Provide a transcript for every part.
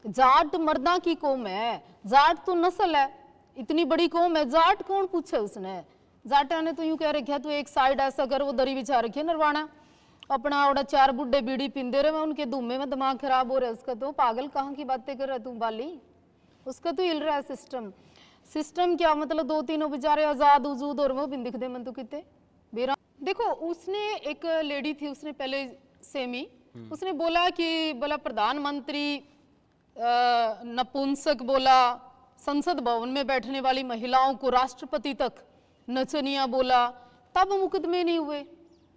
जाट मर्दा की कौम है, जाट तो नस्ल है, इतनी बड़ी कौम है, जाट कौन पूछे उसने। जाटा ने तो यूं कह रखा तू एक साइड ऐसा कर, वो दरी बिछा रखी है नरवाना, अपना ओड़ा चार बुड्ढे बीड़ी पींदे रहे, उनके धुम्मे में दिमाग खराब हो रहा है उसका। तो पागल कहाँ की बातें कर रहा है तू बाली, उसका तो हिल रहा है सिस्टम। सिस्टम क्या मतलब, दो तीनों बेचारे आजाद उजूद और वो भी दिख दे मन तो कितने बेरा। देखो उसने एक लेडी थी, उसने पहले सेमी उसने बोला कि बोला प्रधानमंत्री नपुंसक, बोला संसद भवन में बैठने वाली महिलाओं को राष्ट्रपति तक नचनिया बोला, तब मुकदमे नहीं हुए।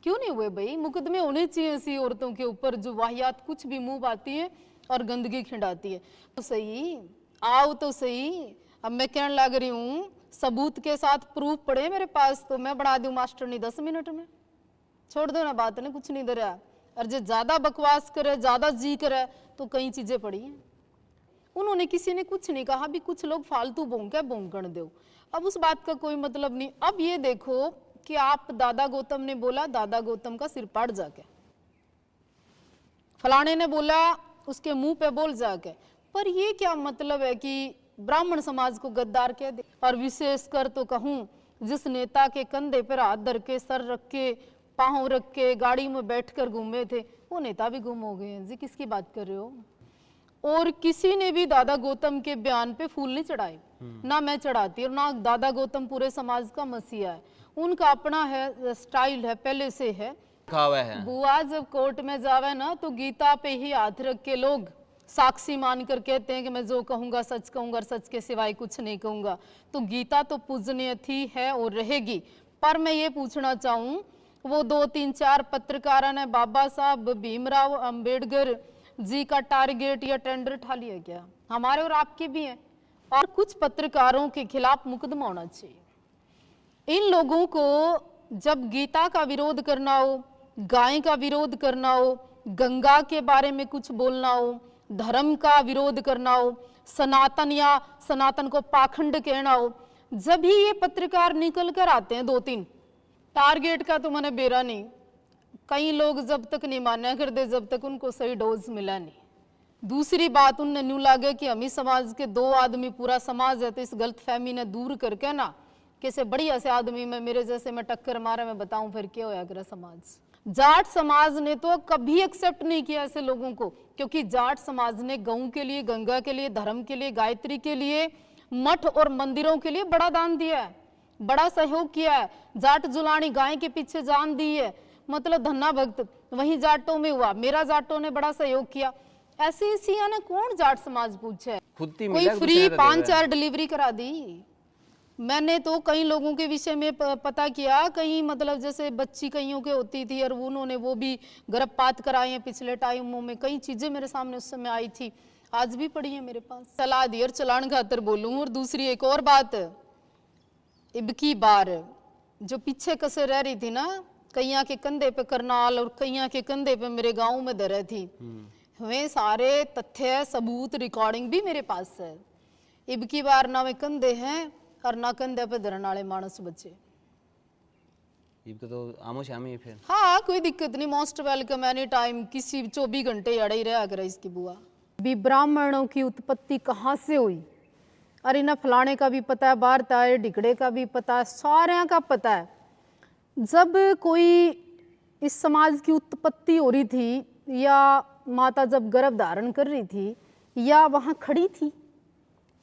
क्यों नहीं हुए भाई? मुकदमे होने चाहिए ऐसी औरतों के ऊपर जो वाहियात कुछ भी मुंह आती है और गंदगी खिंडाती है। तो सही आओ तो सही, अब मैं कहने लग रही हूँ सबूत के साथ प्रूफ पड़े मेरे पास तो मैं बना दूं मास्टर नहीं 10 मिनट में। छोड़ दो ना बात, ने कुछ नहीं दरिया। और जो ज्यादा बकवास करे, ज्यादा जी करे तो कई चीजें पड़ी हैं। उन्होंने किसी ने कुछ नहीं कहा, भी कुछ लोग फालतू भोंकण दो, अब उस बात का कोई मतलब नहीं। अब ये देखो कि आप दादा गौतम ने बोला दादा गौतम का सिर पाड़ जाके, फलाने ने बोला उसके मुंह पे बोल जाके, पर ये क्या मतलब है कि ब्राह्मण समाज को गद्दार कह दे। और विशेषकर तो कहूं जिस नेता के कंधे पर हाथ धर के, सर रख के, पांव रख के गाड़ी में बैठकर घूमे थे, वो नेता भी गुम हो गए हैं जी। किसकी बात कर रहे हो? और किसी ने भी दादा गौतम के बयान पे फूल नहीं चढ़ाए, ना मैं चढ़ाती, और ना दादा गौतम पूरे समाज का मसीहा है। उनका अपना है स्टाइल है, पहले से है। बुआ जब कोर्ट में जावे ना तो गीता पे ही हाथ रख के लोग साक्षी मान कर कहते हैं कि मैं जो कहूंगा सच कहूंगा और सच के सिवाय कुछ नहीं कहूंगा। तो गीता तो पूजनीय थी, है और रहेगी। पर मैं ये पूछना चाहूं, वो 2-3-4 पत्रकारों ने बाबा साहब भीमराव अंबेडकर जी का टारगेट या टेंडर ठा लिया क्या? हमारे और आपके भी हैं। और कुछ पत्रकारों के खिलाफ मुकदमा होना चाहिए। इन लोगों को जब गीता का विरोध करना हो, गाय का विरोध करना हो, गंगा के बारे में कुछ बोलना हो, धर्म का विरोध करना हो, सनातन या सनातन को पाखंड कहना हो, जब ही ये पत्रकार निकल कर आते हैं 2-3, टारगेट का तो मैंने बेरा नहीं। कई लोग जब तक नहीं मान्या कर दे जब तक उनको सही डोज मिला नहीं। दूसरी बात उनने न्यू लागे कि हम ही समाज के 2 आदमी पूरा समाज है, तो इस गलत फहमी ने दूर करके ना कैसे बढ़िया से आदमी में मेरे जैसे में टक्कर मारे, मैं बताऊं फिर क्या होया करे समाज। जाट समाज ने तो कभी एक्सेप्ट नहीं किया ऐसे लोगों को, क्योंकि जाट समाज ने गऊ के लिए, गंगा के लिए, धर्म के लिए, गायत्री के लिए, मठ और मंदिरों के लिए बड़ा दान दिया है, बड़ा सहयोग किया है। जाट जुलानी गाय के पीछे जान दी है, मतलब धन्ना भक्त वहीं जाटों में हुआ। मेरा जाटों ने बड़ा सहयोग किया। ऐसी ऐसी ने कौन जाट समाज पूछे? कोई फ्री 5-4 डिलीवरी करा दी। मैंने तो कई लोगों के विषय में पता किया, कहीं मतलब जैसे बच्ची कईयों के होती थी और उन्होंने वो भी गर्भपात कराए हैं पिछले टाइमों में। कई चीजें मेरे सामने उस समय आई थी, आज भी पड़ी है मेरे पास। सलाह दी और चलान खातर बोलूं। और दूसरी एक और बात, इब की बार जो पीछे कसे रह रही थी ना, कईया के कंधे पे करनाल और कईया के कंधे पे मेरे गांव में दर थी, वे सारे तथ्य सबूत रिकॉर्डिंग भी मेरे पास है। इब की बार ना वे कंधे हैं और ना कंधे पे धरन वाले मानस बच्चे। इब तो आमो शामी है फिर। हाँ कोई दिक्कत नहीं, मोस्ट वेलकम एनी टाइम, किसी 24 घंटे अड़े ही रहा करे इसकी बुआ। भी ब्राह्मणों की उत्पत्ति कहाँ से हुई, अरे ना फलाने का भी पता है, भारत आए ढिकड़े का भी पता है, सारे का पता है। जब कोई इस समाज की उत्पत्ति हो रही थी, या माता जब गर्भ धारण कर रही थी, या वहाँ खड़ी थी,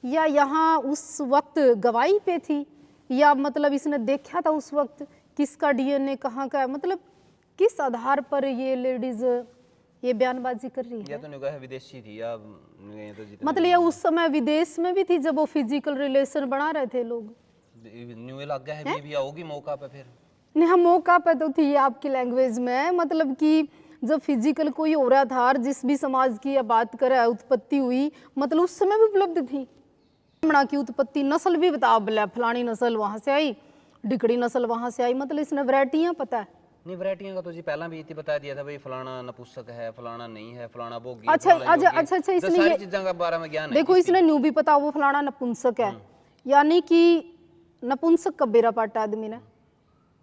या यहाँ उस वक्त गवाही पे थी, या मतलब इसने देखा था उस वक्त किसका डीएनए कहाँ का है, मतलब किस आधार पर ये लेडीज ये बयानबाजी कर रही है? या तो निगाह विदेशी थी या तो मतलब ये उस समय विदेश में भी थी जब वो फिजिकल रिलेशन बना रहे थे लोग। न्यू लग गया है भी आओगी मौका पे फिर नहीं, हम मौका पे तो थी आपकी लैंग्वेज में, मतलब कि जब फिजिकल कोई हो रहा था, जिस भी समाज की बात करे उत्पत्ति हुई, मतलब उस समय भी उपलब्ध थी। ब्राह्मणा की उत्पत्ति नस्ल भी बता, बोला फलानी नस्ल वहां से आई, ढिकड़ी नस्ल वहां से आई, मतलब इसने वैरायटियां पता है। नहीं वैरायटियां का तो जी पहला भी इतनी बता दिया था भाई, फलाना नपुंसक है, फलाना नहीं है, फलाना भोगी है, अच्छा फलाना अच्छा योगी है। अच्छा अच्छा, तो इसने सारी चीजों का बारे में ज्ञान है। देखो इसने न्यू भी पता वो फलाना नपुंसक है, यानी कि नपुंसक का बेरा पाटा आदमी ने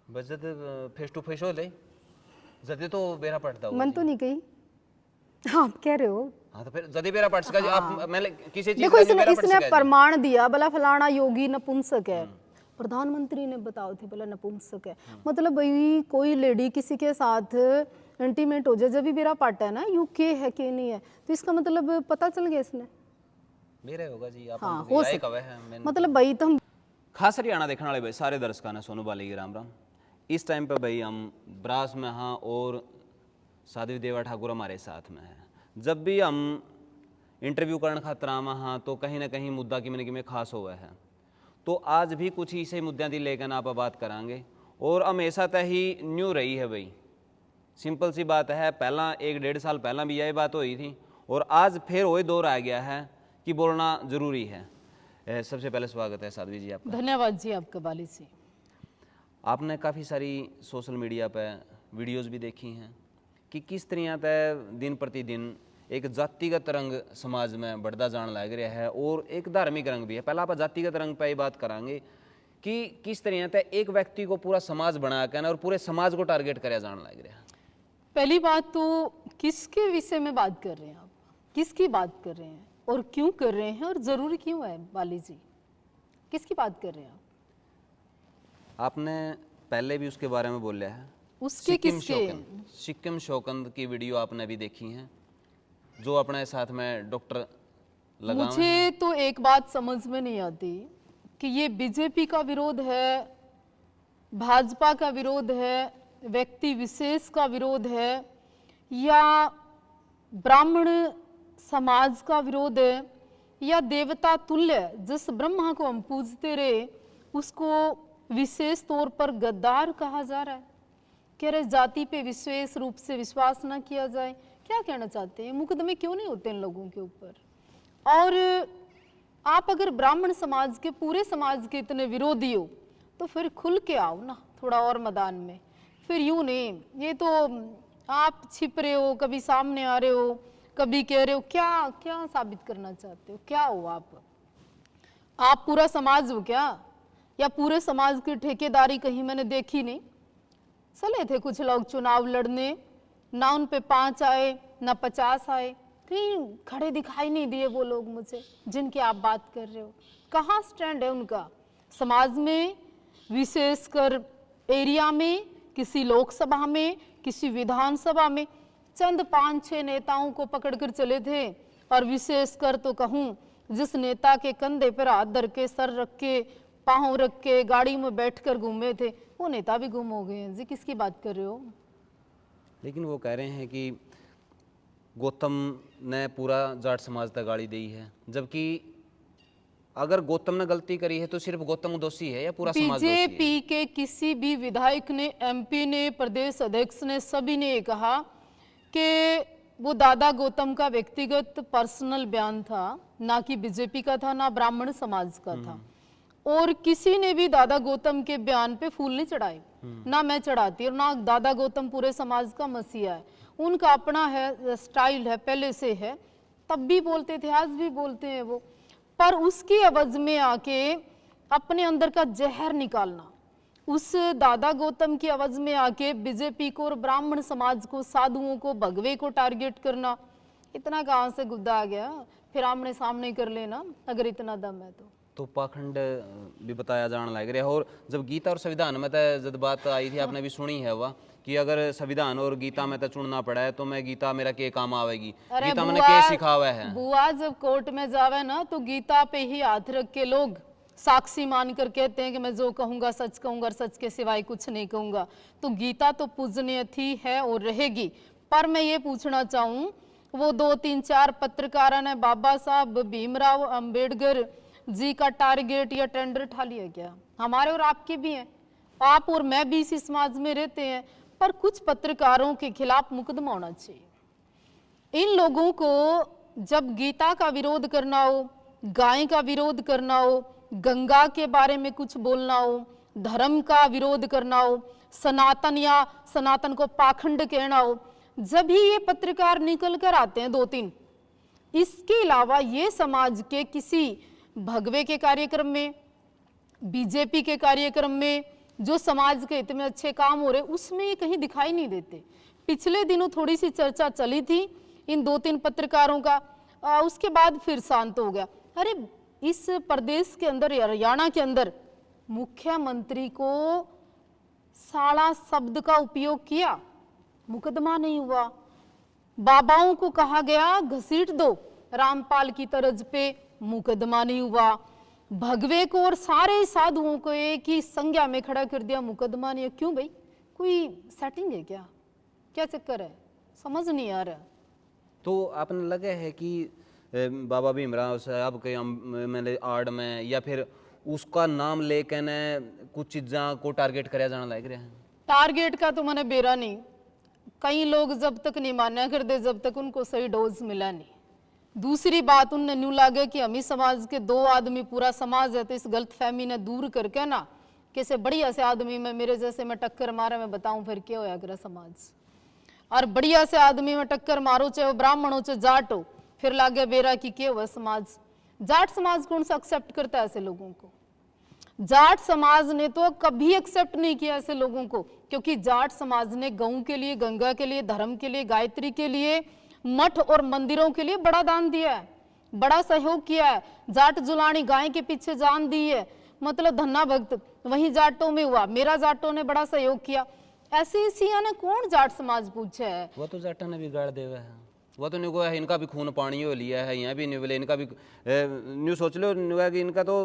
बस जब फेस टू फेस हो ले जदे तो बेरा पड़ता मन तो नहीं कही आप कह रहे हो। हाँ तो फिर जदी बेरा पट सका जी आप मैंने किसी चीज देखो का इसने बेरा पट इसने सका प्रमाण दिया भला फलाना योगी नपुंसक है, प्रधानमंत्री ने बताओ थे भला नपुंसक है। मतलब भाई कोई लेडी किसी के साथ इंटीमेट हो जाए जब भी मेरा पार्ट है ना, यू के है के नहीं है, तो इसका मतलब पता चल गया इसने। मेरे होगा जी आप हाँ, तो हो यही सकता कवे है मैंने मतलब भाई तो हम खास हरियाणा देखने वाले भाई सारे दर्शकों ने सोनू बाली की राम राम। इस टाइम पे भाई हम ब्रास में हाँ और साध्वी देवा ठाकुर हमारे साथ में है। जब भी हम इंटरव्यू करने खातर आवा हाँ तो कहीं ना कहीं मुद्दा कि में खास हुआ है, तो आज भी कुछ ही से मुद्दों की लेकर आप बात करांगे और हमेशा तय ही न्यू रही है भाई। सिंपल सी बात है, पहला 1-1.5 साल पहला भी यही बात हुई थी और आज फिर वही दौर आ गया है कि बोलना जरूरी है। सबसे पहले स्वागत है साध्वी जी आपका। धन्यवाद जी आपका बाली जी। आपने काफ़ी सारी सोशल मीडिया पे वीडियोस भी देखी हैं कि किस तरह तय दिन प्रतिदिन एक जातिगत रंग समाज में बढ़ता जान लग रहा है और एक धार्मिक रंग भी है। पहला आप जातिगत रंग पे ही बात करांगे कि किस तरह तय एक व्यक्ति को पूरा समाज बना कर और पूरे समाज को टारगेट कराया जान लग रहा है। पहली बात तो किसके विषय में बात कर रहे हैं आप, किसकी बात कर रहे हैं और क्यों कर रहे हैं और जरूरी क्यों है बाली जी, किसकी बात कर रहे हैं आप? आपने पहले भी उसके बारे में बोला है, उसके किसके? सिक्किम शौकंद की वीडियो आपने भी देखी है जो अपने साथ में डॉक्टर लगा। मुझे तो एक बात समझ में नहीं आती कि ये बीजेपी का विरोध है, भाजपा का विरोध है, व्यक्ति विशेष का विरोध है या ब्राह्मण समाज का विरोध है या देवता तुल्य जिस ब्रह्मा को हम पूजते रहे उसको विशेष तौर पर गद्दार कहा जा रहा है। कह रहे जाति पे विशेष रूप से विश्वास ना किया जाए। क्या कहना चाहते हैं? मुकदमे क्यों नहीं होते इन लोगों के ऊपर? और आप अगर ब्राह्मण समाज के पूरे समाज के इतने विरोधी हो तो फिर खुल के आओ ना थोड़ा और मैदान में। फिर यूं नहीं, ये तो आप छिप रहे हो, कभी सामने आ रहे हो, कभी कह रहे हो। क्या क्या साबित करना चाहते हो? क्या हो आप पूरा समाज हो क्या? या पूरे समाज की ठेकेदारी कहीं मैंने देखी नहीं। चले थे कुछ लोग चुनाव लड़ने, ना उन पे 5 आए ना 50 आए, कहीं खड़े दिखाई नहीं दिए वो लोग मुझे जिनकी आप बात कर रहे हो। कहाँ स्टैंड है उनका समाज में, विशेषकर एरिया में, किसी लोकसभा में, किसी विधानसभा में? चंद 5-6 नेताओं को पकड़कर चले थे और विशेषकर तो कहूँ जिस नेता के कंधे पर हाथ धर के, सर रख के, पाँव रख के गाड़ी में बैठकर घूमे थे, वो नेता भी गुम हो गए हैं जी। किसकी बात कर रहे हो? लेकिन वो कह रहे हैं कि गौतम ने पूरा जाट समाज तक गाली दी है, जबकि अगर गौतम ने गलती करी है तो सिर्फ गौतम दोषी है या पूरा समाज दोषी है? बीजेपी के किसी भी विधायक ने, एमपी ने, प्रदेश अध्यक्ष ने, सभी ने ये कहा कि वो दादा गौतम का व्यक्तिगत पर्सनल बयान था, ना कि बीजेपी का था, ना ब्राह्मण समाज का था। और किसी ने भी दादा गौतम के बयान पे फूल नहीं चढ़ाए, ना मैं चढ़ाती और ना दादा गौतम पूरे समाज का मसीहा है। उनका अपना है, स्टाइल है, पहले से है, तब भी बोलते थे, आज भी बोलते हैं वो। पर उसकी अवज में आके अपने अंदर का जहर निकालना, उस दादा गौतम की आवाज में आके बीजेपी को और ब्राह्मण समाज को, साधुओं को, भगवे को टारगेट करना, इतना कहां से गुद्दा आ गया? फिर आमने सामने कर लेना अगर इतना दम है तो पाखंड भी बताया जाने लग रहा है। और जब गीता और संविधान में तो जब बात आई थी, आपने भी सुनी है वह कि अगर संविधान और गीता में तो चुनना पड़ा है तो मैं गीता मेरा के काम आवेगी, गीता मैंने के सिखावा है। बुआ जब कोर्ट में जावे ना तो गीता पे ही हाथ रख के लोग साक्षी मानकर कहते हैं कि मैं जो कहूंगा सच कहूंगा और सच के सिवाय कुछ नहीं कहूंगा। तो गीता तो पूजनीय थी, है और रहेगी। पर मैं ये पूछना चाहूं, वो 2-3-4 पत्रकारों ने बाबा साहब भीमराव अंबेडकर जी का टारगेट या टेंडर उठा लिया क्या? हमारे और आपके भी हैं, आप और मैं भी इसी समाज में रहते हैं। पर कुछ पत्रकारों के खिलाफ मुकदमा होना चाहिए। इन लोगों को जब गीता का विरोध करना हो, गाय का विरोध करना हो, गंगा के बारे में कुछ बोलना हो, धर्म का विरोध करना हो, सनातन या सनातन को पाखंड कहना हो, जब ही ये पत्रकार निकल कर आते हैं 2-3, इसके अलावा ये समाज के किसी भगवे के कार्यक्रम में, बीजेपी के कार्यक्रम में, जो समाज के हित में अच्छे काम हो रहे उसमें ये कहीं दिखाई नहीं देते। पिछले दिनों थोड़ी सी चर्चा चली थी, इन 2-3 पत्रकारों का। उसके बाद फिर शांत हो गया। अरे इस प्रदेश के अंदर, हरियाणा के अंदर मुख्यमंत्री को साला शब्द का उपयोग किया, मुकदमा नहीं हुआ। बाबाओं को कहा गया घसीट दो रामपाल की तर्ज पे, मुकदमा नहीं हुआ। भगवे को और सारे साधुओं को एक ही संज्ञा में खड़ा कर दिया, मुकदमा नहीं है। क्यों भाई, कोई सेटिंग है क्या? क्या चक्कर है, समझ नहीं आ रहा। तो आपने लगा है कि बाबा भीमराव साहब के मैंने आड़ में या फिर उसका नाम लेके ने कुछ चीज़ों को टारगेट कराया जाना लग रहा है? टारगेट का तो मैंने बेरा नहीं। कई लोग जब तक नहीं मान्या कर दे, जब तक उनको सही डोज मिला नहीं। दूसरी बात, उनने न्यू लागे कि हम ही समाज के 2 आदमी पूरा समाज है, तो इस गलत फहमी ने दूर करके ना किसी बढ़िया से आदमी में, मेरे जैसे में टक्कर मारे, मैं बताऊं फिर क्या होया करे समाज। और बढ़िया से आदमी में टक्कर मारो, चाहे वो ब्राह्मण हो चाहे जाट हो, फिर लागे बेरा की क्या हुआ समाज। जाट समाज कौन सा एक्सेप्ट करता है ऐसे लोगों को? जाट समाज ने तो कभी एक्सेप्ट नहीं किया ऐसे लोगों को, क्योंकि जाट समाज ने गऊ के लिए, गंगा के लिए, धर्म के लिए, गायत्री के लिए, मठ और मंदिरों के लिए बड़ा दान दिया है, बड़ा सहयोग किया है। जाट जुलानी गाय के पीछे जान दी है, मतलब धन्ना भक्त वहीं जाटों में हुआ। मेरा जाटों ने बड़ा सहयोग किया। ऐसे सिया ने कौन जाट समाज पूछे है? वो तो जाटा ने बिगाड़ देवा है, वो तो नहीं है, इनका भी खून पानी हो लिया है, यहाँ भी नहीं बोले, इनका भी न्यू सोच लो कि इनका तो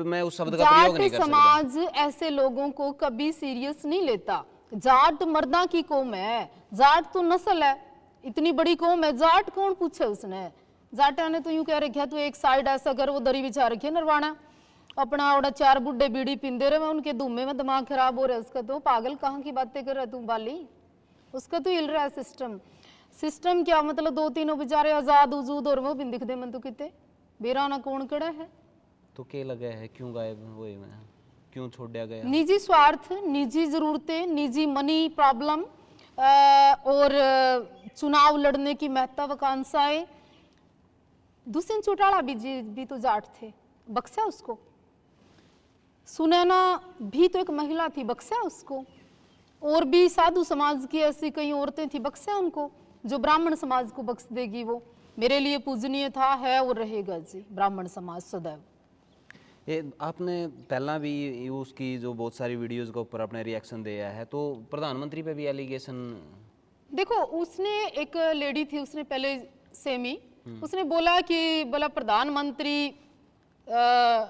मैं उस शब्द का प्रयोग नहीं कर सकता। समाज ऐसे लोगों को कभी सीरियस नहीं लेता। जाट मर्दा की कौम है, जाट तो नस्ल है, इतनी बड़ी कौम है, जाट कौन पूछे उसने? जाटा ने तो यूं कह रखा तू एक साइड ऐसा कर, वो दरी बिछा रखी है नरवाना, अपना ओड़ा 4 बुड्ढे बीड़ी पींदे रहे, उनके धुम्मे में दिमाग खराब हो रहा है उसका। तो पागल कहाँ की बातें कर रहा है तू बाली? उसका तो हिल रहा है सिस्टम। सिस्टम क्या मतलब, 2-3 बेचारे आजाद वजूद और वो भी दिख दे मन तो कितने बेरा ना कौन कड़ा है। तो क्या लगा है, क्यों गायब हुए, क्यों छोड़ दिया गया? निजी स्वार्थ, निजी जरूरतें, निजी मनी प्रॉब्लम और चुनाव लड़ने की महत्वाकांक्षाएं। दुष्यंत चौटाला भी तो जाट थे, बख्शा उसको। सुनैना भी तो एक महिला थी, बख्शा उसको। और भी साधु समाज की ऐसी कई औरतें थी, बख्शा उनको। जो ब्राह्मण समाज को बख्श देगी वो मेरे लिए पूजनीय था, है और रहेगा जी ब्राह्मण समाज सदैव। ये आपने पहला भी उसकी जो बहुत सारी वीडियोस के ऊपर अपने रिएक्शन दिया है, तो प्रधानमंत्री पे भी एलिगेशन। देखो, उसने एक लेडी थी, उसने पहले सेमी उसने बोला कि बोला प्रधानमंत्री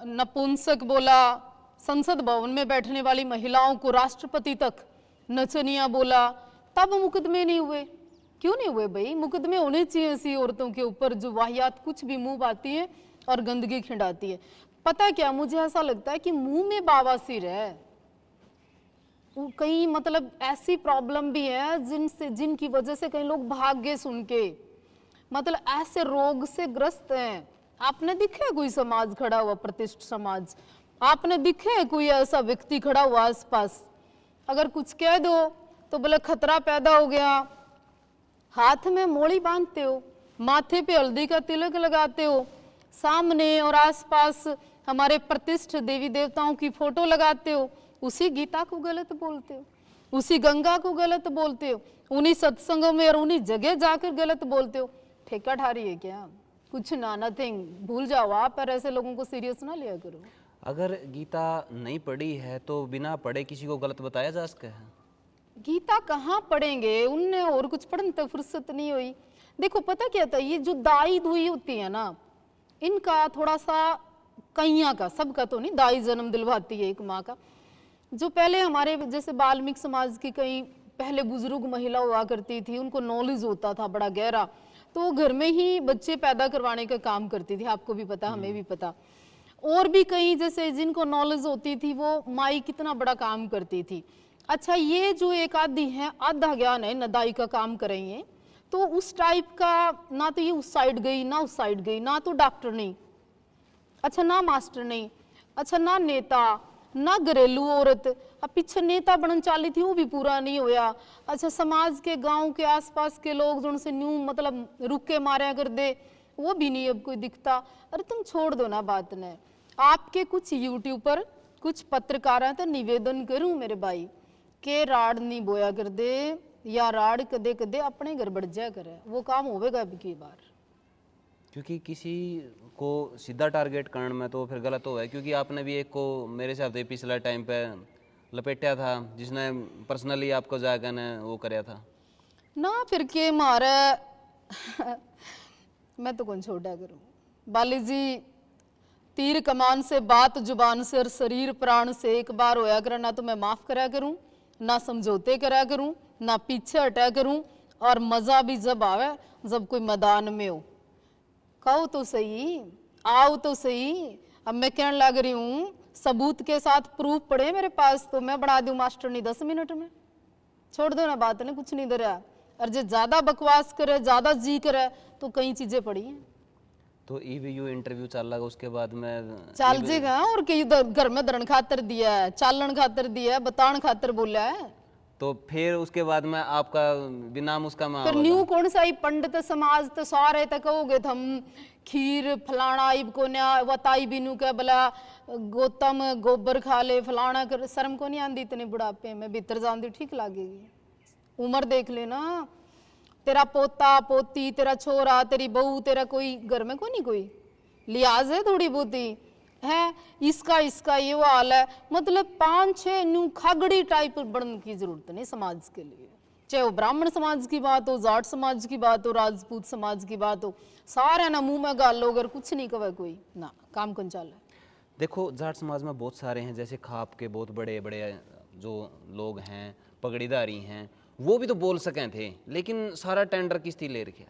नपुंसक बोला, संसद भवन में बैठने वाली महिलाओं को राष्ट्रपति तक नचनिया बोला, तब मुकदमे नहीं हुए। क्यों नहीं हुए भाई? मुकदमे होने चाहिए ऐसी औरतों के ऊपर जो वाहियात कुछ भी मुंह आती है और गंदगी खिंडाती है। पता क्या, मुझे ऐसा लगता है कि मुंह में बावासीर है, कई मतलब ऐसी प्रॉब्लम भी है जिनकी वजह से कई लोग भाग गए सुन के, मतलब ऐसे रोग से ग्रस्त हैं। आपने दिखे कोई समाज खड़ा हुआ, प्रतिष्ठित समाज? आपने दिखे कोई ऐसा व्यक्ति खड़ा हुआ आसपास? अगर कुछ कह दो तो बोले खतरा पैदा हो गया। हाथ में मोड़ी बांधते हो, माथे पे हल्दी का तिलक लगाते हो, सामने और आसपास हमारे प्रतिष्ठित देवी देवताओं की फोटो लगाते हो, उसी गीता को गलत बोलते हो, उसी गंगा को गलत बोलते हो, उन्हीं सत्संगों में और उन्हीं जगह जाकर गलत बोलते हो। ठेका ठारी है क्या? कुछ ना, नथिंग, भूल जाओ आप। पर ऐसे लोगों को सीरियस ना लिया करो। अगर गीता नहीं पढ़ी है तो बिना पढ़े किसी को गलत बताया जा सकता है? गीता कहाँ पढ़ेंगे उनने, और कुछ पढ़ने तक फुर्सत नहीं हुई। देखो पता क्या था, ये जो दाई दुई होती है ना, इनका थोड़ा सा, कईया का, सबका तो नहीं, दाई जन्म दिलवाती है एक माँ का। जो पहले हमारे जैसे वाल्मीकि समाज की कई पहले बुजुर्ग महिला हुआ करती थी, उनको नॉलेज होता था बड़ा गहरा, तो वो घर में ही बच्चे पैदा करवाने का काम करती थी। आपको भी पता, हमें भी पता। और भी कई जैसे जिनको नॉलेज होती थी, वो माई कितना बड़ा काम करती थी। अच्छा, ये जो एक आदि है, आधा ज्ञान है, नदाई का काम करेंगे, तो उस टाइप का ना तो ये उस साइड गई ना उस साइड गई, ना तो डॉक्टर नहीं, अच्छा ना मास्टर नहीं, अच्छा ना नेता, ना घरेलू औरत। अब पीछे नेता बनन चाली थी, वो भी पूरा नहीं होया। अच्छा, समाज के गांव के आसपास के लोग जो उनसे न्यू मतलब रुके मारा कर दे, वो भी नहीं अब कोई दिखता। अरे तुम छोड़ दो ना बात ने। आपके कुछ यूट्यूब पर कुछ पत्रकार हैं, तो निवेदन करूं मेरे भाई के राड नहीं बोया कर दे, या राड़ कदे कदे अपने घर बढ़ जाया करे, वो काम होवेगा अब की बार। क्योंकि किसी को सीधा टारगेट करने में तो फिर गलत हो है, क्योंकि आपने भी एक को मेरे हिसाब से पिछला टाइम पे लपेटा था जिसने पर्सनली आपको जाकर ने वो कराया था ना। फिर के मारे मैं तो कौन छोड़ा करूं बाली जी, तीर कमान से बात जुबान से और शरीर प्राण से एक बार होया करे ना, तो मैं माफ करा करूं ना समझौते करा करूं ना पीछे हटा करूं। और मजा भी जब आवे जब कोई मैदान में हो, कहो तो सही, आओ तो सही। अब मैं कहने लग रही हूं सबूत के साथ प्रूफ पड़े मेरे पास तो मैं बना दूं मास्टरनी 10 मिनट में, छोड़ दो ना, बात ने कुछ नहीं धरा। और जो ज्यादा बकवास करे ज्यादा जी करे तो कई चीजें पड़ी हैं। तो ईवीयू इंटरव्यू चल रहा उसके बाद में चाल जेगा और कई घर में धरण खातर दिया है, चालन खातर दिया है, बतान खातर बोला है। तो फिर उसके बाद में आपका बिनाम उसका में फिर न्यू कौन सा ही पंडित समाज तो सारे तक कहोगे थम खीर फलाना इब को न्या वताई बिनु के भला गौतम गोबर खा ले फलाना कर, शर्म को नहीं आंदी इतने बुढ़ापे में भीतर जान दी ठीक लागेगी। उम्र देख लेना, तेरा पोता पोती तेरा छोरा तेरी बहू तेरा कोई घर में को नहीं कोई लिहाज है थोड़ी बहुती है, इसका इसका ये वो हाल है। मतलब 5-6 न्यू खागड़ी टाइप बनने की जरूरत नहीं समाज के लिए, चाहे वो ब्राह्मण समाज की बात हो, जाट समाज की बात हो, राजपूत समाज की बात हो, सारे ना मुंह में गाल लो अगर कुछ नहीं कहे कोई ना काम कौन चल है। देखो जाट समाज में बहुत सारे हैं, जैसे खाप के बहुत बड़े बड़े जो लोग हैं पगड़ीधारी हैं, वो भी तो बोल सके थे, लेकिन सारा टेंडर किसती ले रखा?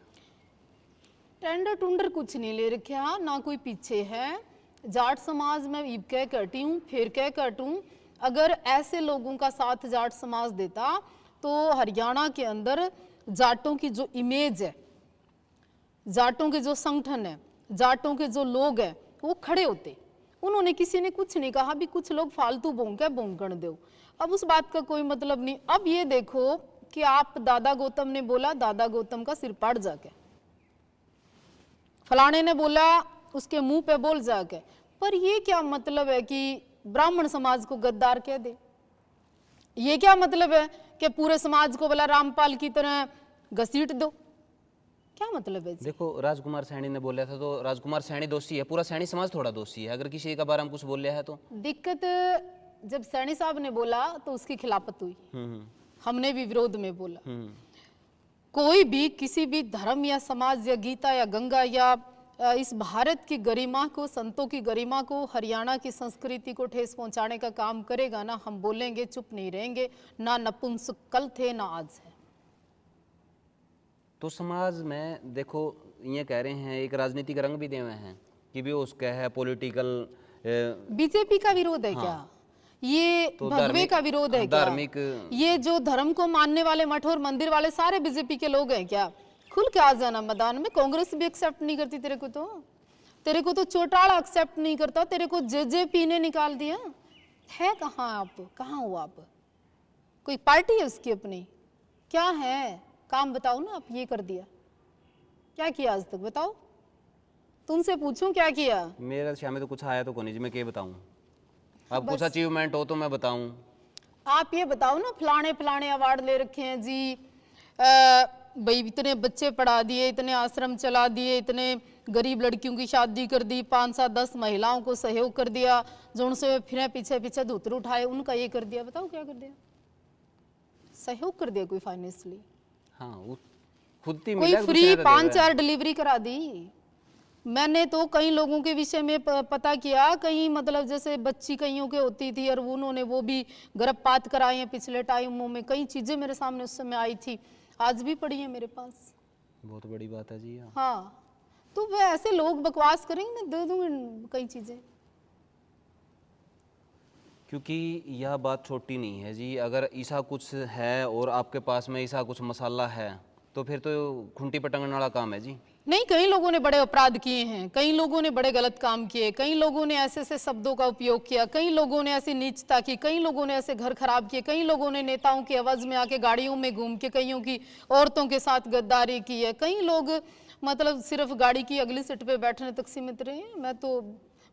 टेंडर टुंडर कुछ नहीं ले रखा ना, कोई पीछे है। जाट समाज में इब कह कटी हूँ फिर कह कटूँ, अगर ऐसे लोगों का साथ जाट समाज देता तो हरियाणा के अंदर जाटों की जो इमेज है, जाटों के जो संगठन है, जाटों के जो लोग हैं वो खड़े होते। उन्होंने किसी ने कुछ नहीं कहा, भी कुछ लोग फालतू बोंकण दो, अब उस बात का कोई मतलब नहीं। अब ये देखो कि आप दादा गौतम ने बोला दादा गौतम का सिर पाड़ जाके, फलाने ने बोला उसके मुंह पे बोल जाके, पर ये क्या मतलब है कि ब्राह्मण समाज को गद्दार कह दे? ये क्या मतलब है कि पूरे समाज को बोला रामपाल की तरह घसीट दो? क्या मतलब है जी? देखो राजकुमार सैनी ने बोला था तो राजकुमार सैनी दोषी है, पूरा सैनी समाज थोड़ा दोषी है अगर किसी का बारे में कुछ बोल लिया है तो। दिक्कत जब सैनी साहब ने बोला तो उसकी खिलाफत हुई, हमने भी विरोध में बोला। कोई भी किसी भी धर्म या समाज या गीता या गंगा या इस भारत की गरिमा को, संतों की गरिमा को, हरियाणा की संस्कृति को ठेस पहुंचाने का काम करेगा ना, हम बोलेंगे, चुप नहीं रहेंगे। ना नपुंसक कल थे ना आज है। तो समाज में देखो ये कह रहे हैं एक राजनीतिक रंग भी दे हुए हैं कि भी उसका है पॉलिटिकल, बीजेपी का विरोध है क्या? ये तो भगवे का विरोध है क्या? धार्मिक, ये जो धर्म को मानने वाले मठ और मंदिर वाले सारे बीजेपी के लोग हैं क्या? खुल के आ जाना मैदान में। कांग्रेस भी एक्सेप्ट नहीं करती तेरे को तो चौटाला एक्सेप्ट नहीं करता, तेरे को जेजेपी ने निकाल दिया है। कहाँ आप, कहाँ हो आप? कोई पार्टी है उसकी अपनी? क्या है काम बताओ ना, आप ये कर दिया, क्या किया आज तक बताओ? तुमसे पूछूं क्या किया? मेरे सामने तो कुछ आया तो कोनी जी, मैं क्या बताऊं? अब कुछ अचीवमेंट हो तो मैं बताऊं। आप ये बताओ ना, फलाने फलाने अवार्ड ले रखे हैं जी, भाई इतने बच्चे पढ़ा दिए, इतने आश्रम चला दिए, इतने गरीब लड़कियों की शादी कर दी, 5-7-10 महिलाओं को सहयोग कर दिया, जो उनसे फिर पीछे पीछे धूतर उठाए उनका ये कर दिया। बताओ क्या कर दिया? सहयोग कर दिया कोई फाइनेंशियली? हाँ वो खुद ही कोई फ्री 5-4 डिलीवरी करा दी? मैंने तो कई लोगों के विषय में पता किया, कहीं मतलब जैसे बच्ची कईयों के होती थी और उन्होंने वो भी गर्भपात कराए हैं पिछले टाइमों में, कई चीजें मेरे सामने उस समय आई थी, आज भी पड़ी है मेरे पास। बहुत बड़ी बात है जी। हाँ तो वे ऐसे लोग बकवास करेंगे, मैं दे दूंगी कई चीजें। क्योंकि यह बात छोटी नहीं है जी, अगर ऐसा कुछ है और आपके पास में ऐसा कुछ मसाला है तो फिर तो खुंटी पटंगने वाला काम है जी। नहीं, कई लोगों ने बड़े अपराध किए हैं, कई लोगों ने बड़े गलत काम किए, कई लोगों ने ऐसे ऐसे शब्दों का उपयोग किया, कई लोगों ने ऐसी नीचता की, कई लोगों ने ऐसे घर खराब किए, कई लोगों ने नेताओं की आवाज में आके गाड़ियों में घूम के कईयों की औरतों के साथ गद्दारी की है, कई लोग मतलब सिर्फ गाड़ी की अगली सीट पे बैठने तक सीमित रहे हैं। मैं तो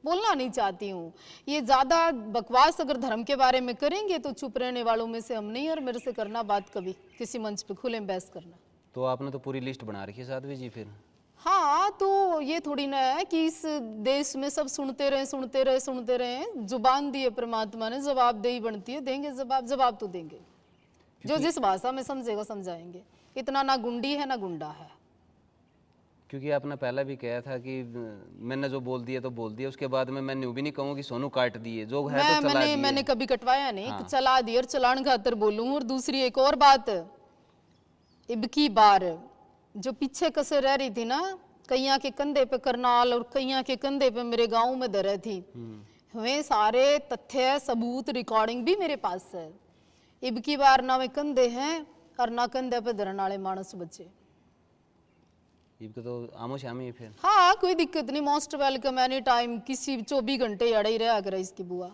बोलना नहीं चाहती हूँ। ये ज्यादा बकवास अगर धर्म के बारे में करेंगे तो चुप रहने वालों में से हम नहीं, और मेरे से करना बात कभी किसी मंच पे खुले में बहस करना। तो आपने तो पूरी लिस्ट बना रखी है साध्वी जी फिर। हाँ, तो ये थोड़ी ना है कि इस देश में सब सुनते रहे। जुबान दी है परमात्मा ने, जवाबदेही बनती है, देंगे जवाब तो देंगे। जो जिस भाषा में समझेगा समझाएंगे। इतना ना गुंडी है ना गुंडा है। क्योंकि आपने पहले भी कहा था कि मैंने जो बोल दिया तो बोल दिया, उसके बाद में मैं न्यू भी नहीं कहूँ कि सोनू काट दिए, जो है तो चला दिए। मैंने कभी कटवाया नहीं। हाँ। चला दिए और चलान खातर बोलूं। और दूसरी एक और बात, इब की बार जो पीछे कसे रह रही थी ना, कईया के कंधे पे करनाल और कईया के कंधे पे मेरे गांव में दर थी, वे सारे तथ्य सबूत रिकॉर्डिंग भी मेरे पास है। इब की बार ना वे कंधे हैं और ना कंधे पे धरन वाले मानस बच्चे। इब तो आमो शामी है फिर। हाँ, कोई दिक्कत नहीं, मोस्ट वेलकम एनी टाइम, किसी 24 घंटे अड़े ही रहा करे इसकी बुआ।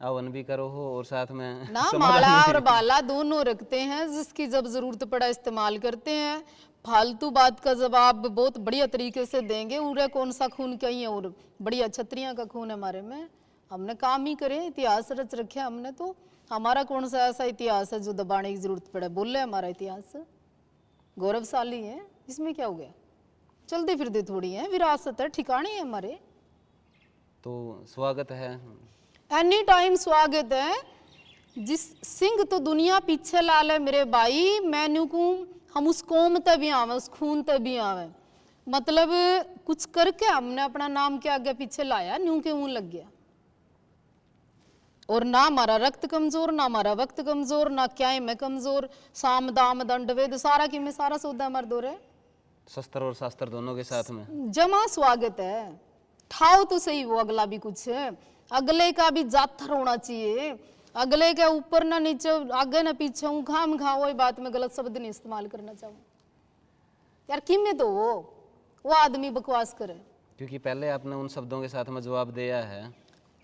हवन भी करो हो और साथ में ना माला और बाला दोनों रखते हैं, जिसकी जब जरूरत पड़ा इस्तेमाल करते हैं। फालतू बात का जवाब बहुत बढ़िया तरीके से देंगे। उरे कौन सा खून कहीं है, और बढ़िया छत्रियां का खून है हमारे में। हमने काम ही करे, इतिहास रच रखे हमने। तो हमारा कौन सा ऐसा इतिहास है जो दबाने की जरूरत पड़े? बोले हमारा इतिहास गौरवशाली है, इसमें क्या हो गया? चलते फिरते थोड़ी है, विरासत है, ठिकाने है हमारे। तो स्वागत है, एनी टाइम स्वागत है। जिस सिंह तो दुनिया पीछे ला ले मेरे भाई, मैनू को हम उस कौम ते भी आवे, उस खून ते भी आवे। मतलब कुछ करके हमने अपना नाम के आगे पीछे लाया, न्यू के मुंह लग गया। और ना हमारा रक्त कमजोर, ना हमारा वक्त कमजोर, ना क्या है मैं कमजोर। साम दाम दंड वेद सारा की में सारा सौदा मर दो रहे, शस्त्र और शास्त्र दोनों के साथ में जमा स्वागत है। ठाओ तो सही वो अगला भी कुछ है, अगले का भी जाथर होना चाहिए। अगले के ऊपर ना नीचे, आगे ना पीछे हूँ, खाम खा वही बात में गलत शब्द नहीं इस्तेमाल करना चाहूँ यार। किमें तो वो आदमी बकवास करे, क्योंकि पहले आपने उन शब्दों के साथ में जवाब दिया है।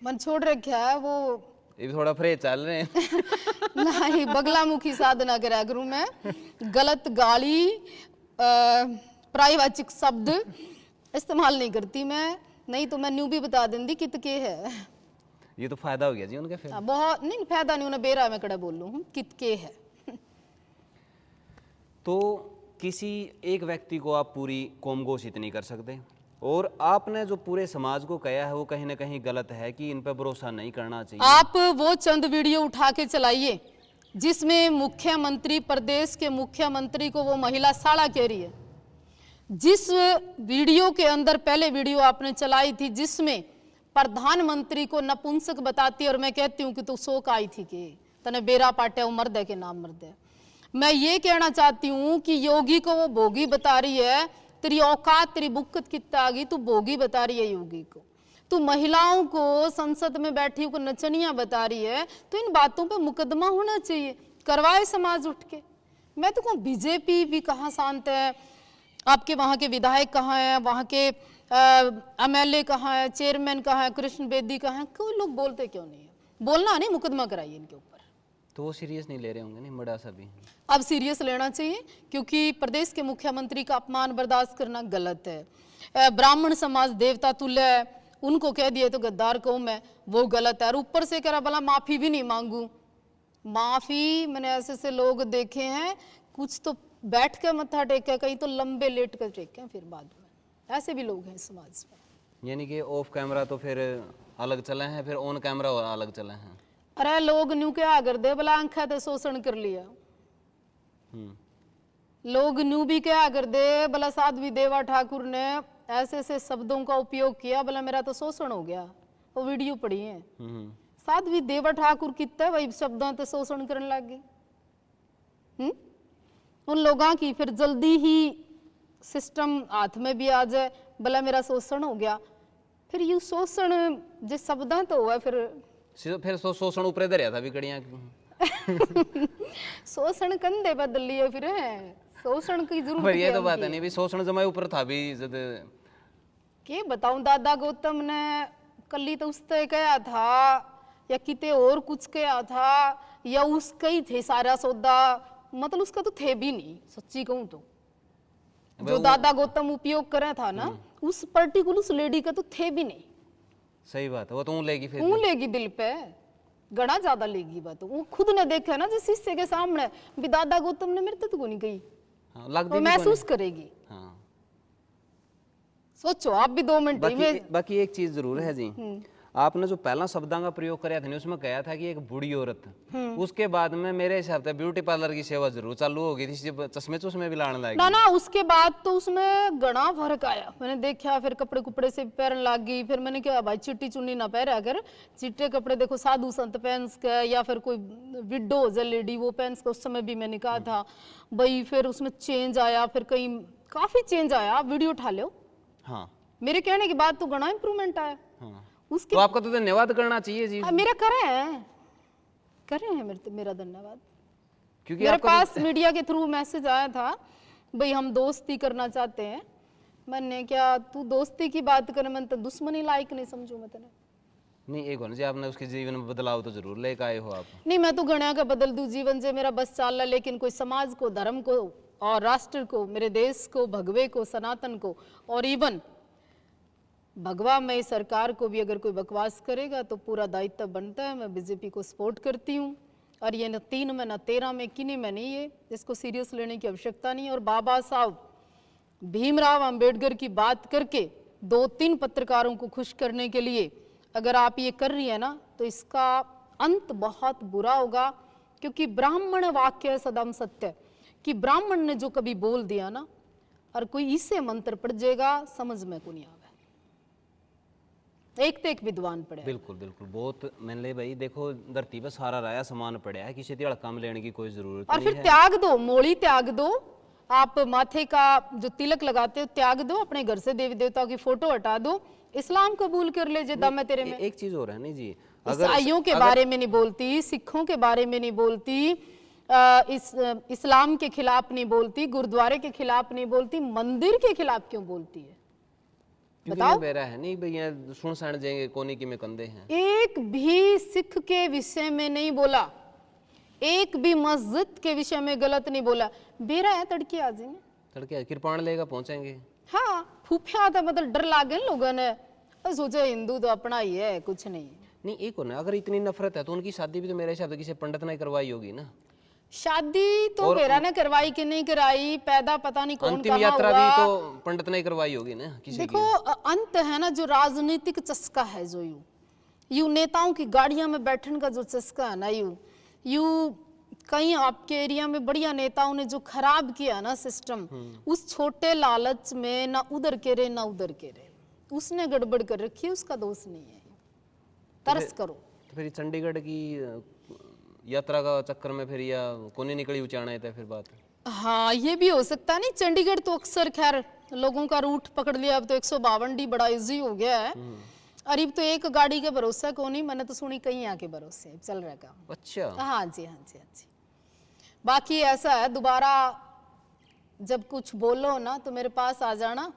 मन छोड़ रखा है वो, ये थोड़ा फ्रे चल रहे हैं। नहीं, बगलामुखी साधना करा करूं मैं। गलत गाली, प्रायवाचिक शब्द इस्तेमाल नहीं करती मैं, नहीं तो मैं न्यू भी बता देंगी कित के है। ये तो फायदा हो गया जी उनका फिर। बहुत नहीं फायदा नहीं, उन्हें बेरा में कड़ा बोल लूं कित के है। तो किसी एक व्यक्ति को आप पूरी कौम घोषित नहीं कर सकते, और आपने जो पूरे समाज को कहा है वो कहीं ना कहीं गलत है कि इन पर भरोसा नहीं करना चाहिए। आप वो चंद वीडियो उठा के चलाइए जिसमें मुख्यमंत्री, प्रदेश के मुख्यमंत्री को वो महिला साड़ा कह रही है। जिस वीडियो के अंदर पहले वीडियो आपने चलाई थी जिसमें प्रधानमंत्री को नपुंसक बताती है, और मैं कहती हूँ कि तू शोक आई थी कि तने बेरा पाटे मर्द है के नाम मर्द है। मैं ये कहना चाहती हूँ कि योगी को वो भोगी बता रही है, तेरी औकात तेरी बुक्कत कितना आ गई, तू भोगी बता रही है योगी को। तू महिलाओं को संसद में बैठी को नचनिया बता रही है, तो इन बातों पे मुकदमा होना चाहिए, करवाए समाज उठ के। मैं तो कहूँ बीजेपी भी कहाँ शांत है, आपके वहाँ के विधायक कहाँ हैं, वहाँ के एमएलए कहाँ है, चेयरमैन कहाँ है, कृष्ण बेदी कहाँ है, कोई लोग बोलते क्यों नहीं है? बोलना नहीं, मुकदमा कराइए इनके ऊपर। तो वो सीरियस नहीं ले रहे होंगे नहीं, बड़ा सा भी। अब सीरियस लेना चाहिए, क्योंकि प्रदेश के मुख्यमंत्री का अपमान बर्दाश्त करना गलत है। ब्राह्मण समाज देवता तुल्य है, उनको कह दिए तो गद्दार कौम है, वो गलत है। और ऊपर से कह रहा भला माफी भी नहीं मांगू। माफी मैंने ऐसे से लोग देखे हैं, कुछ तो बैठ के मत्था टेके, कहीं तो लंबे लेट कर टेके, फिर बाद में ऐसे भी लोग हैं समाज में। यानी कि ऑफ कैमरा तो फिर अलग चले हैं, फिर ऑन कैमरा और अलग चले हैं। अरे लोग न्यू क्या कर दे, भला आंखा तो शोषण कर लिया। लोग न्यू भी क्या कर दे, भला साध्वी देवा ठाकुर ने ऐसे ऐसे शब्दों का उपयोग किया, भला मेरा तो शोषण हो गया। वो वीडियो पड़ी है, साध्वी देवा ठाकुर कितना वही शब्दों से शोषण करने लग गई। उन लोगों की फिर जल्दी ही सिस्टम हाथ में भी आ जाए, भला मेरा शोषण हो गया। फिर यू शोषण जिस शब्दां तो हुआ, फिर शोषण ऊपर दरिया था बिगड़िया। शोषण कंधे बदल लिए फिर है, शोषण की जरूरत पर ये तो बात है नहीं भी शोषण जमा ऊपर था भी जद के बताऊं। दादा गौतम ने कल तो उससे कहा था या किते और कुछ कहा था, या उसका ही थे सारा सौदा, मतलब उसका तो थे भी नहीं। सच्ची कहूं तो जो दादा गौतम उपयोग करे था ना, उस पर्टिकुलर उस लेडी का तो थे भी नहीं। सही बात है, वो तो ऊँ लेगी फिर ऊँ लेगी दिल पे, गड़ा ज्यादा लेगी बात। वो खुद ने देखा ना जिस शीशे के सामने भी दादा गौतम ने मेरे को नहीं गई, हाँ, लगती वो भी महसूस कोनी। करेगी। हाँ। सोचो आप भी 2 मिनट बाकी एक चीज जरूर है जी, आपने जो पहला शब्दां का प्रयोग कराया था ना, उसमें कहा था कि एक बूढ़ी औरत, उसके बाद में मेरे हिसाब से ब्यूटी पार्लर की सेवा जरूर चालू हो गई थी, जब चश्मे भी लाने लगी। ना उसके बाद तो उसमें घना फर्क आया। मैंने देखा, फिर कपड़े कुपड़े से पहनने लग गई। फिर मैंने कहा भाई चिट्टी चुन्नी ना पहना कर, चिट्टे कपड़े देखो साधु संत पहन के या फिर कोई विडो हो जाए लेडी वो पहन के, उस समय भी मैंने कहा था भाई। फिर उसमें चेंज आया, फिर कहीं काफी चेंज आया, आप वीडियो उठा लो। हाँ, मेरे कहने के बाद तो घना इंप्रूवमेंट आया। हाँ। उसके तो आपका तो धन्यवाद करना चाहिए जी, मेरा करे हैं मेरा धन्यवाद। क्योंकि मेरे आपका पास मीडिया के थ्रू मैसेज आया था भाई हम दोस्ती करना चाहते हैं। मैंने क्या तू दोस्ती की बात करे, मैं तो दुश्मनी लायक नहीं समझू मैं तेने। नहीं, एक होना जी, आपने उसके जीवन में बदलाव तो जरूर लेकर आए हो आप। नहीं मैं तो गणा का बदल दूं जीवन से मेरा बस चाल रहा, लेकिन कोई समाज को, धर्म को और राष्ट्र को, मेरे देश को, भगवे को, सनातन को, और इवन भगवा में सरकार को भी अगर कोई बकवास करेगा तो पूरा दायित्व बनता है। मैं बीजेपी को सपोर्ट करती हूँ, और ये न 3 में न 13 में किन्हीं में नहीं है, इसको सीरियस लेने की आवश्यकता नहीं है। और बाबा साहब भीमराव अंबेडकर की बात करके 2-3 पत्रकारों को खुश करने के लिए अगर आप ये कर रही है ना, तो इसका अंत बहुत बुरा होगा। क्योंकि ब्राह्मण वाक्य सदम सत्य, कि ब्राह्मण ने जो कभी बोल दिया ना, और कोई इससे मंत्र पड़ जाएगा समझ में को नहीं आवे। एक तो एक विद्वान पड़े। बिल्कुल बिल्कुल, बहुत मैंने ले भाई, देखो धरती पे सारा राया समान पड़ा है, किसी हड़का में लेने की कोई जरूरत और नहीं फिर है। त्याग दो, मोड़ी त्याग दो, आप माथे का जो तिलक लगाते हो त्याग दो, अपने घर से देवी देवताओं की फोटो हटा दो, इस्लाम कबूल कर ले, जे दम है तेरे में। एक चीज और है नहीं जी, ईसाइयों के बारे में नहीं बोलती, सिखों के बारे में नहीं बोलती, इस्लाम के खिलाफ नहीं बोलती, गुरुद्वारे के खिलाफ नहीं बोलती, मंदिर के खिलाफ क्यों बोलती है बताओ? बेरा है नहीं भैया, सुन सण जाएंगे कोनी की में कंधे हैं। एक भी सिख के विषय में नहीं बोला, एक भी मस्जिद के विषय में गलत नहीं बोला। बेरा है तड़के आ जाएंगे, तड़के कृपाण लेगा पहुंचेंगे। हाँ फूफिया था, मतलब डर लागे लोगों ने, सोचा हिंदू तो अपना ही है कुछ नहीं। नहीं, एक और ना, अगर इतनी नफरत है तो उनकी शादी भी तो मेरे हिसाब से किसी पंडित ने करवाई होगी ना। शादी तो बेरा ने करवाई कि नहीं कराई, पैदा पता नहीं कौन अंतिम यात्रा भी तो पंडित ने करवाई होगी ना किसी की। देखो अंत है ना, जो राजनीतिक चस्का है, जो यू नेताओं की गाड़ियां में बैठने का जो चस्का है ना, यू कहीं आपके एरिया में बढ़िया नेताओं ने जो खराब किया ना सिस्टम, उस छोटे लालच में ना उधर के रे ना उधर के रे, उसने गड़बड़ कर रखी है, उसका दोष नहीं है। तरस करो। तो फिर चंडीगढ़ की यात्रा का चक्कर में फिर या कोने निकली उचाना है फिर बात। हाँ ये भी हो सकता नहीं, चंडीगढ़ तो अक्सर खैर लोगों का रूट पकड़ लिया, अब तो 152D बड़ा इजी हो गया है। अरीब तो एक गाड़ी के भरोसा को नहीं, मैंने तो सुनी कहीं आके भरोसे चल रहा काम। अच्छा, हाँ जी हाँ जी हाँ जी। बाकी ऐसा है, दोबारा जब कुछ बोलो ना तो मेरे पास आ जाना,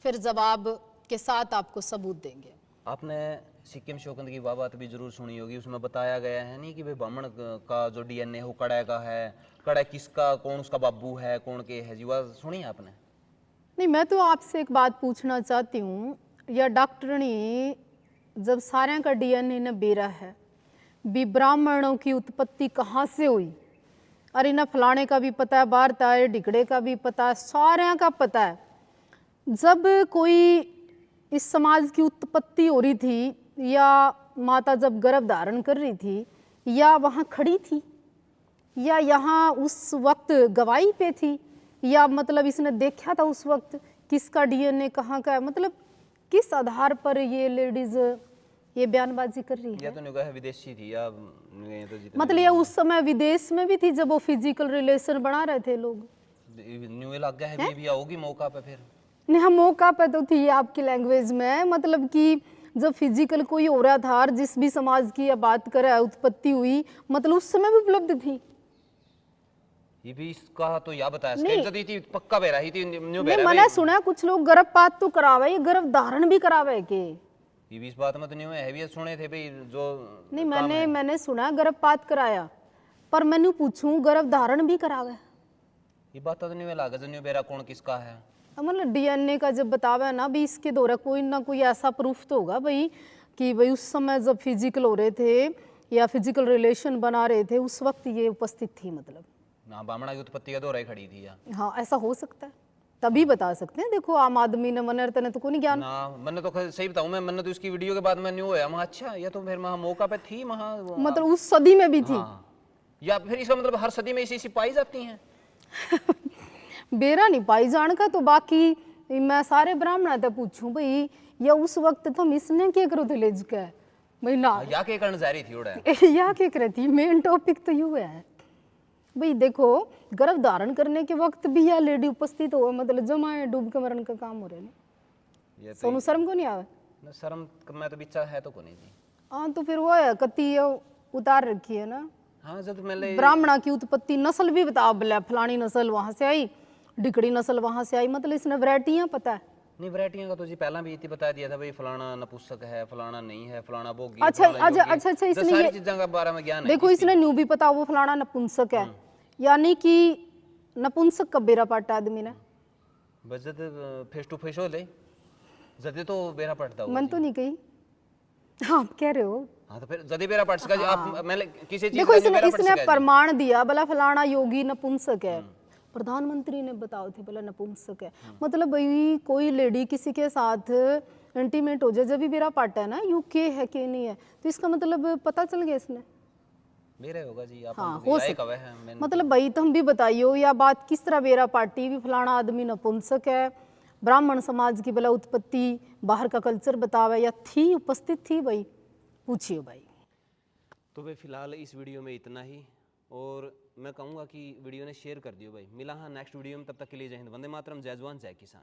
फिर जवाब के साथ आपको सबूत देंगे। आपने सिक्किम शौकंद की बात भी जरूर सुनी होगी, उसमें बताया गया है नहीं कि भाई ब्राह्मण का जो DNA हो कड़ा का है, कड़ा किसका, कौन उसका बाबू है, कौन के है जी, वह सुनी आपने? नहीं, मैं तो आपसे एक बात पूछना चाहती हूँ, या डॉक्टरनी जब सारे का DNA ने बेरा है, भी ब्राह्मणों की उत्पत्ति कहाँ से हुई, अरे ना फलाने का भी पता है, बारता है, ढिकड़े का भी पता है, सारे का पता है। जब कोई इस समाज की उत्पत्ति हो रही थी, या माता जब गर्भ धारण कर रही थी, या वहाँ खड़ी थी, या यहाँ उस वक्त गवाही पे थी, या मतलब इसने देखा था उस वक्त किसका DNA कहाँ का है, मतलब किस आधार पर ये लेडीज ये बयानबाजी कर रही है? या तो निगाह है विदेशी थी, या तो मतलब ये उस समय विदेश में भी थी जब वो फिजिकल रिलेशन बना रहे थे लोग। न्यू लग गया है भी होगी मौका पे फिर नहीं, हम मौका पे तो थी आपकी लैंग्वेज में, मतलब कि जब फिजिकल कोई हो रहा था, और जिस भी समाज की बात करे उत्पत्ति हुई, मतलब उस समय भी उपलब्ध थी। ये भी इसका तो या बताया स्केल थी पक्का बेरा ही थी न्यू बेरा। मैंने सुना कुछ लोग गर्भपात तो करावे, ये गर्भ धारण भी करावे के, ये भी इस बात में तो न्यू है भी सुने थे भाई जो नहीं मैंने सुना गर्भपात कराया, पर मैंने पूछूं गर्भ धारण भी करावे, ये बात तो न्यू लागे जो न्यू बेरा कौन किसका है। मतलब डीएनए का जब बतावा ना भी इसके द्वारा कोई ना कोई ऐसा प्रूफ तो होगा भाई कि भाई उस समय जब फिजिकल हो रहे थे या फिजिकल रिलेशन बना रहे थे उस वक्त ये उपस्थित थी, मतलब ना बामणा की उत्पत्ति का दौरा ही खड़ी थी या हाँ ऐसा हो सकता है, तभी बता सकते हैं। देखो आम आदमी ने मन ने तो कोई ज्ञान ना, मैंने तो सही बताऊं, मैंने तो इसकी वीडियो के बाद मैं न्यू होया वहाँ, अच्छा ये तो फिर वहाँ मौका पे थी वहाँ मतलब उस सदी में भी थी। हाँ, या फिर इसका मतलब हर सदी में इसी पाई जाती हैं। बेरा नहीं पाई जान का तो बाकी मैं सारे ब्राह्मण ते पूछूं भाई या उस वक्त तुम इसने क्या करो थे लेज के भाई ना या के कर्ण जा रही थी उड़ा या क्या करे थी। मेन टॉपिक तो यू है भाई, देखो गर्भ धारण करने के वक्त भी या लेडी उपस्थित हो, मतलब जमाए डूब के मरण का काम हो रहे ने। ये तो सोनू शर्म को नहीं आवे ना, शर्म मैं तो बिच्चा है तो को नहीं जी। हाँ तो फिर वो है कति उतार रखी है ना। हाँ जब मैंने ब्राह्मणा की उत्पत्ति नस्ल भी बता, बोले फलानी नस्ल वहां से आई, डिकड़ी नस्ल वहां से आई, मतलब इसने वैरायटियां पता है। नहीं, वैरायटियां का तो जी पहला भी इतनी बता दिया था भाई, फलाना नपुंसक है, फलाना नहीं है, फलाना भोगी, अच्छा फलाना अच्छा योगी। अच्छा अच्छा, तो इसने सारी ये चीजों का बारे में ज्ञान है। देखो इसने न्यू भी पता वो फलाना नपुंसक है, यानी कि नपुंसक का बेरा पाटा आदमी ने बस जब फेस टू फेस हो ले जदे तो बेरा पड़ता हो मन तो नहीं कही। हाँ आप कह रहे हो। हाँ तो फिर जदे बेरा पड़ सका जी, आप मैंने किसी चीज देखो का जो इसने बेरा पड़ इसने सका जी। प्रमाण दिया भला फलाना योगी नपुंसक है, प्रधानमंत्री ने बताओ थे भला नपुंसक है, मतलब भाई कोई लेडी किसी के साथ इंटीमेट हो जाए जब भी बेरा पाटा है ना, यू के है कि नहीं है, तो इसका मतलब पता चल गया इसने। मेरे होगा जी, आप हाँ तो हो यही सकता कवे है मैंने। मतलब भाई तुम भी बताइयो या बात किस तरह बेरा पार्टी भी फलाना आदमी नपुंसक है, ब्राह्मण समाज की भला उत्पत्ति बाहर का कल्चर बतावे या थी उपस्थित थी, भाई पूछियो भाई। तो भाई फिलहाल इस वीडियो में इतना ही, और मैं कहूँगा कि वीडियो ने शेयर कर दियो भाई। मिला हाँ नेक्स्ट वीडियो में, तब तक के लिए जय हिंद, वंदे मातरम, जय जवान जय किसान।